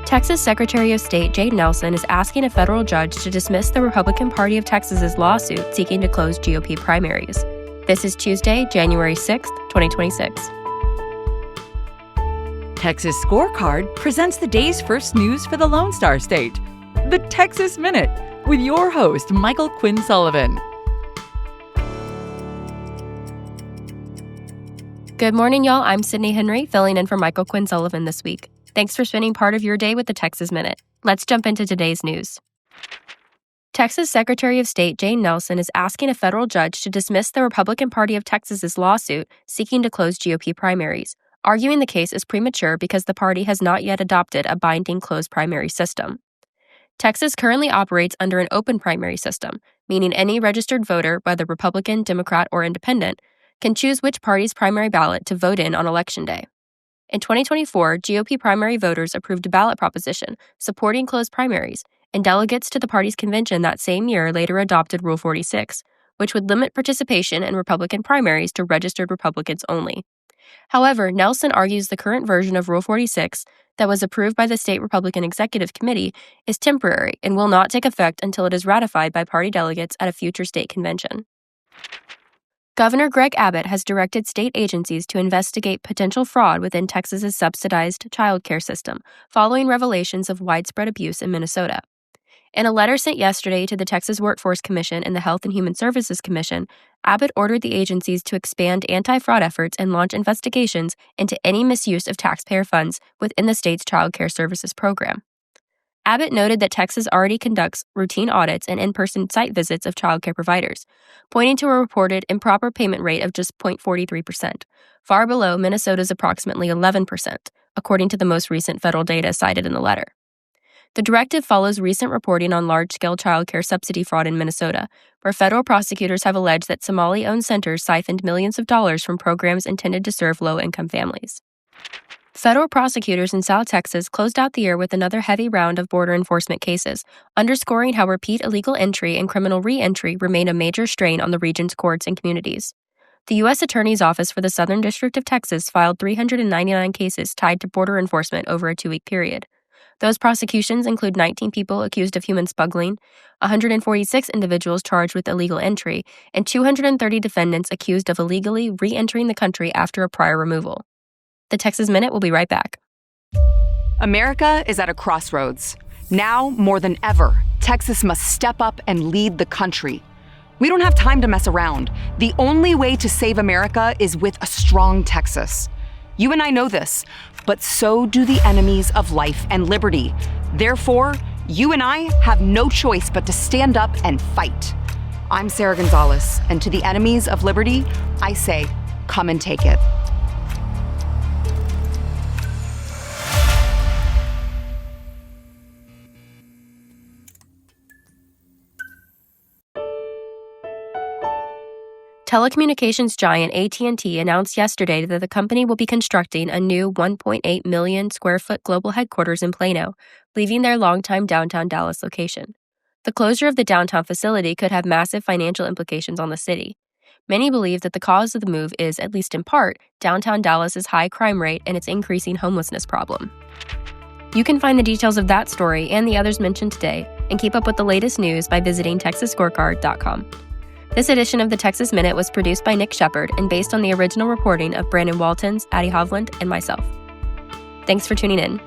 Texas Secretary of State Jay Nelson is asking a federal judge to dismiss the Republican Party of Texas's lawsuit seeking to close GOP primaries. This is Tuesday, January 6th, 2026. Texas Scorecard presents the day's first news for the Lone Star State. The Texas Minute, with your host, Michael Quinn Sullivan. Good morning, y'all. I'm Sydney Henry, filling in for Michael Quinn Sullivan this week. Thanks for spending part of your day with the Texas Minute. Let's jump into today's news. Texas Secretary of State Jay Nelson is asking a federal judge to dismiss the Republican Party of Texas's lawsuit seeking to close GOP primaries, arguing the case is premature because the party has not yet adopted a binding closed primary system. Texas currently operates under an open primary system, meaning any registered voter, whether Republican, Democrat, or Independent, can choose which party's primary ballot to vote in on Election Day. In 2024, GOP primary voters approved a ballot proposition supporting closed primaries, and delegates to the party's convention that same year later adopted Rule 46, which would limit participation in Republican primaries to registered Republicans only. However, Nelson argues the current version of Rule 46 that was approved by the State Republican Executive Committee is temporary and will not take effect until it is ratified by party delegates at a future state convention. Governor Greg Abbott has directed state agencies to investigate potential fraud within Texas's subsidized child care system, following revelations of widespread abuse in Minnesota. In a letter sent yesterday to the Texas Workforce Commission and the Health and Human Services Commission, Abbott ordered the agencies to expand anti-fraud efforts and launch investigations into any misuse of taxpayer funds within the state's child care services program. Abbott noted that Texas already conducts routine audits and in-person site visits of child care providers, pointing to a reported improper payment rate of just 0.43%, far below Minnesota's approximately 11%, according to the most recent federal data cited in the letter. The directive follows recent reporting on large-scale child care subsidy fraud in Minnesota, where federal prosecutors have alleged that Somali-owned centers siphoned millions of dollars from programs intended to serve low-income families. Federal prosecutors in South Texas closed out the year with another heavy round of border enforcement cases, underscoring how repeat illegal entry and criminal re-entry remain a major strain on the region's courts and communities. The U.S. Attorney's Office for the Southern District of Texas filed 399 cases tied to border enforcement over a 2-week period. Those prosecutions include 19 people accused of human smuggling, 146 individuals charged with illegal entry, and 230 defendants accused of illegally re-entering the country after a prior removal. The Texas Minute will be right back. America is at a crossroads. Now, more than ever, Texas must step up and lead the country. We don't have time to mess around. The only way to save America is with a strong Texas. You and I know this, but so do the enemies of life and liberty. Therefore, you and I have no choice but to stand up and fight. I'm Sarah Gonzalez, and to the enemies of liberty, I say, come and take it. Telecommunications giant AT&T announced yesterday that the company will be constructing a new 1.8 million square foot global headquarters in Plano, leaving their longtime downtown Dallas location. The closure of the downtown facility could have massive financial implications on the city. Many believe that the cause of the move is, at least in part, downtown Dallas's high crime rate and its increasing homelessness problem. You can find the details of that story and the others mentioned today, and keep up with the latest news by visiting TexasScorecard.com. This edition of the Texas Minute was produced by Nick Shepard and based on the original reporting of Brandon Waltons, Addie Hovland, and myself. Thanks for tuning in.